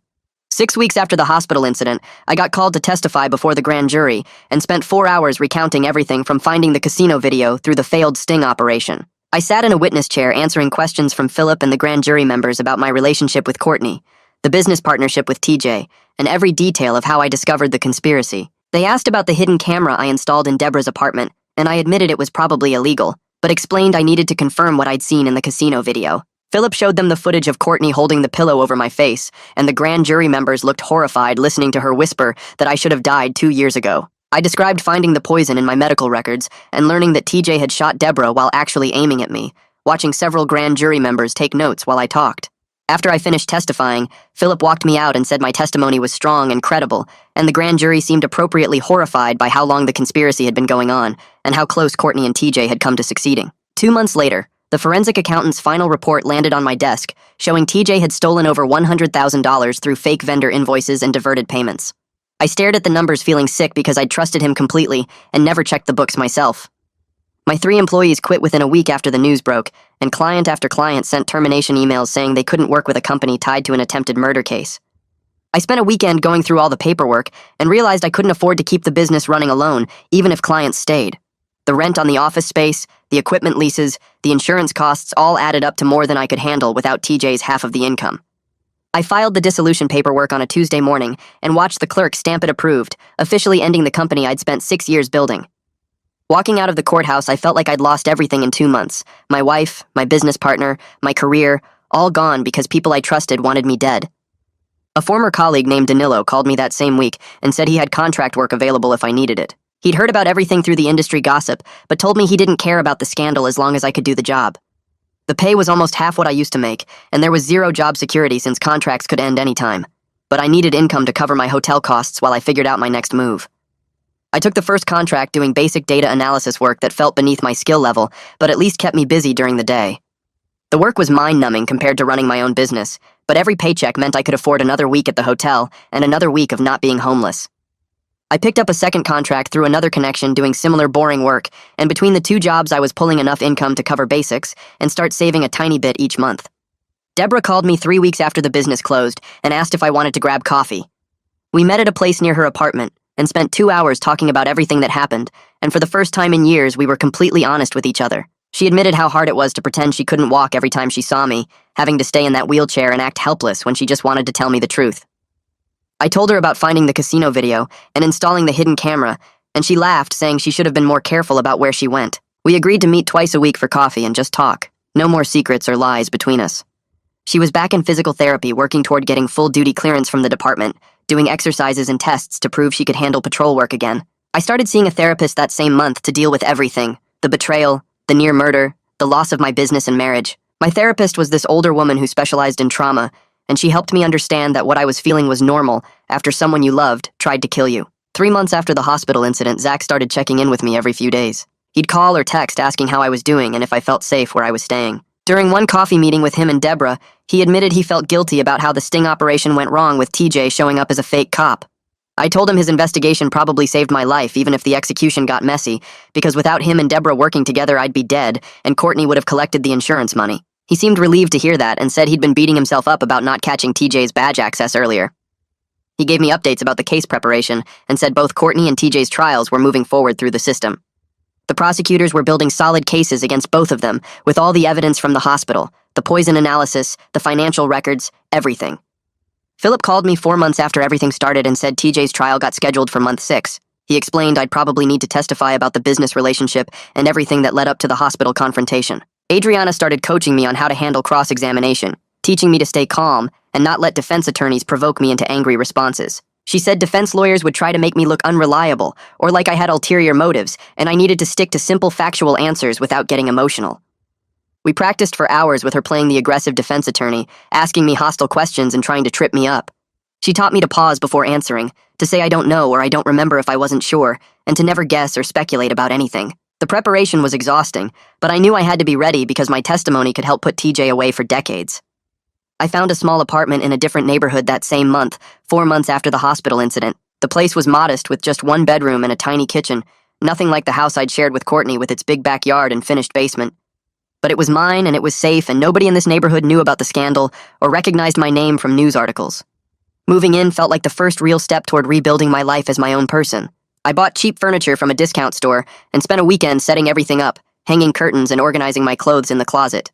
6 weeks after the hospital incident, I got called to testify before the grand jury and spent 4 hours recounting everything from finding the casino video through the failed sting operation. I sat in a witness chair answering questions from Philip and the grand jury members about my relationship with Courtney, the business partnership with TJ, and every detail of how I discovered the conspiracy. They asked about the hidden camera I installed in Deborah's apartment, and I admitted it was probably illegal, but explained I needed to confirm what I'd seen in the casino video. Philip showed them the footage of Courtney holding the pillow over my face, and the grand jury members looked horrified listening to her whisper that I should have died 2 years ago. I described finding the poison in my medical records and learning that TJ had shot Deborah while actually aiming at me, watching several grand jury members take notes while I talked. After I finished testifying, Philip walked me out and said my testimony was strong and credible, and the grand jury seemed appropriately horrified by how long the conspiracy had been going on and how close Courtney and TJ had come to succeeding. 2 months later, the forensic accountant's final report landed on my desk, showing TJ had stolen over $100,000 through fake vendor invoices and diverted payments. I stared at the numbers feeling sick because I'd trusted him completely and never checked the books myself. My 3 employees quit within a week after the news broke, and client after client sent termination emails saying they couldn't work with a company tied to an attempted murder case. I spent a weekend going through all the paperwork and realized I couldn't afford to keep the business running alone, even if clients stayed. The rent on the office space, the equipment leases, the insurance costs all added up to more than I could handle without TJ's half of the income. I filed the dissolution paperwork on a Tuesday morning and watched the clerk stamp it approved, officially ending the company I'd spent 6 years building. Walking out of the courthouse, I felt like I'd lost everything in 2 months. My wife, my business partner, my career, all gone because people I trusted wanted me dead. A former colleague named Danilo called me that same week and said he had contract work available if I needed it. He'd heard about everything through the industry gossip, but told me he didn't care about the scandal as long as I could do the job. The pay was almost half what I used to make, and there was zero job security since contracts could end anytime. But I needed income to cover my hotel costs while I figured out my next move. I took the first contract doing basic data analysis work that felt beneath my skill level, but at least kept me busy during the day. The work was mind-numbing compared to running my own business, but every paycheck meant I could afford another week at the hotel and another week of not being homeless. I picked up a second contract through another connection doing similar boring work, and between the 2 jobs I was pulling enough income to cover basics and start saving a tiny bit each month. Deborah called me 3 weeks after the business closed and asked if I wanted to grab coffee. We met at a place near her apartment and spent 2 hours talking about everything that happened, and for the first time in years we were completely honest with each other. She admitted how hard it was to pretend she couldn't walk every time she saw me, having to stay in that wheelchair and act helpless when she just wanted to tell me the truth. I told her about finding the casino video and installing the hidden camera, and she laughed, saying she should have been more careful about where she went. We agreed to meet twice a week for coffee and just talk. No more secrets or lies between us. She was back in physical therapy, working toward getting full-duty clearance from the department, doing exercises and tests to prove she could handle patrol work again. I started seeing a therapist that same month to deal with everything: the betrayal, the near murder, the loss of my business and marriage. My therapist was this older woman who specialized in trauma, and she helped me understand that what I was feeling was normal after someone you loved tried to kill you. 3 months after the hospital incident, Zach started checking in with me every few days. He'd call or text asking how I was doing and if I felt safe where I was staying. During one coffee meeting with him and Deborah, he admitted he felt guilty about how the sting operation went wrong with TJ showing up as a fake cop. I told him his investigation probably saved my life, even if the execution got messy, because without him and Deborah working together, I'd be dead, and Courtney would have collected the insurance money. He seemed relieved to hear that and said he'd been beating himself up about not catching TJ's badge access earlier. He gave me updates about the case preparation and said both Courtney and TJ's trials were moving forward through the system. The prosecutors were building solid cases against both of them, with all the evidence from the hospital, the poison analysis, the financial records, everything. Philip called me 4 months after everything started and said TJ's trial got scheduled for month 6. He explained I'd probably need to testify about the business relationship and everything that led up to the hospital confrontation. Adriana started coaching me on how to handle cross-examination, teaching me to stay calm and not let defense attorneys provoke me into angry responses. She said defense lawyers would try to make me look unreliable or like I had ulterior motives, and I needed to stick to simple factual answers without getting emotional. We practiced for hours with her playing the aggressive defense attorney, asking me hostile questions and trying to trip me up. She taught me to pause before answering, to say I don't know or I don't remember if I wasn't sure, and to never guess or speculate about anything. The preparation was exhausting, but I knew I had to be ready because my testimony could help put TJ away for decades. I found a small apartment in a different neighborhood that same month, 4 months after the hospital incident. The place was modest with just 1 bedroom and a tiny kitchen, nothing like the house I'd shared with Courtney with its big backyard and finished basement. But it was mine and it was safe, and nobody in this neighborhood knew about the scandal or recognized my name from news articles. Moving in felt like the first real step toward rebuilding my life as my own person. I bought cheap furniture from a discount store and spent a weekend setting everything up, hanging curtains and organizing my clothes in the closet.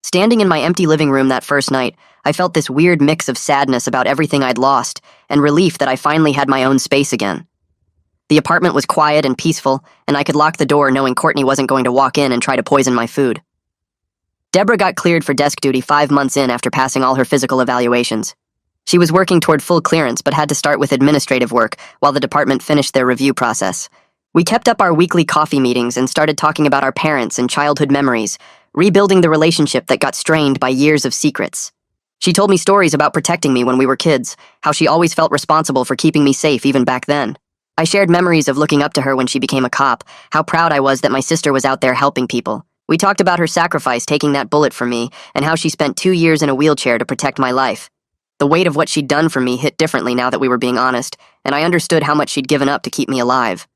Standing in my empty living room that first night, I felt this weird mix of sadness about everything I'd lost and relief that I finally had my own space again. The apartment was quiet and peaceful, and I could lock the door knowing Courtney wasn't going to walk in and try to poison my food. Deborah got cleared for desk duty 5 months in after passing all her physical evaluations. She was working toward full clearance but had to start with administrative work while the department finished their review process. We kept up our weekly coffee meetings and started talking about our parents and childhood memories, rebuilding the relationship that got strained by years of secrets. She told me stories about protecting me when we were kids, how she always felt responsible for keeping me safe even back then. I shared memories of looking up to her when she became a cop, how proud I was that my sister was out there helping people. We talked about her sacrifice taking that bullet for me and how she spent 2 years in a wheelchair to protect my life. The weight of what she'd done for me hit differently now that we were being honest, and I understood how much she'd given up to keep me alive.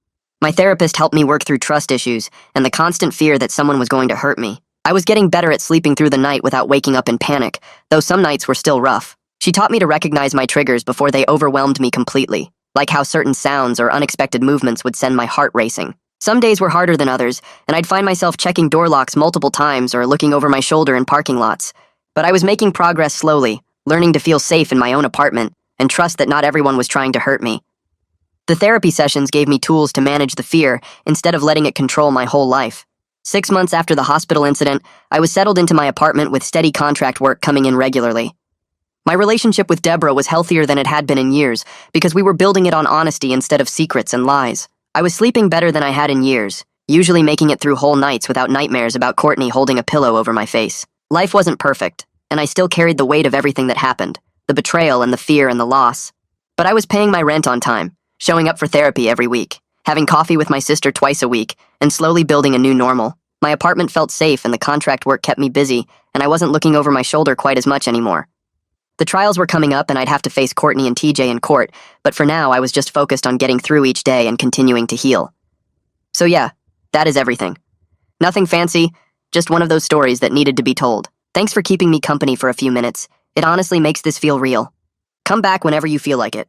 My therapist helped me work through trust issues and the constant fear that someone was going to hurt me. I was getting better at sleeping through the night without waking up in panic, though some nights were still rough. She taught me to recognize my triggers before they overwhelmed me completely, like how certain sounds or unexpected movements would send my heart racing. Some days were harder than others, and I'd find myself checking door locks multiple times or looking over my shoulder in parking lots. But I was making progress slowly, learning to feel safe in my own apartment and trust that not everyone was trying to hurt me. The therapy sessions gave me tools to manage the fear instead of letting it control my whole life. 6 months after the hospital incident, I was settled into my apartment with steady contract work coming in regularly. My relationship with Deborah was healthier than it had been in years because we were building it on honesty instead of secrets and lies. I was sleeping better than I had in years, usually making it through whole nights without nightmares about Courtney holding a pillow over my face. Life wasn't perfect, and I still carried the weight of everything that happened, the betrayal and the fear and the loss. But I was paying my rent on time, showing up for therapy every week, having coffee with my sister twice a week, and slowly building a new normal. My apartment felt safe and the contract work kept me busy, and I wasn't looking over my shoulder quite as much anymore. The trials were coming up and I'd have to face Courtney and TJ in court, but for now I was just focused on getting through each day and continuing to heal. So yeah, that is everything. Nothing fancy, just one of those stories that needed to be told. Thanks for keeping me company for a few minutes. It honestly makes this feel real. Come back whenever you feel like it.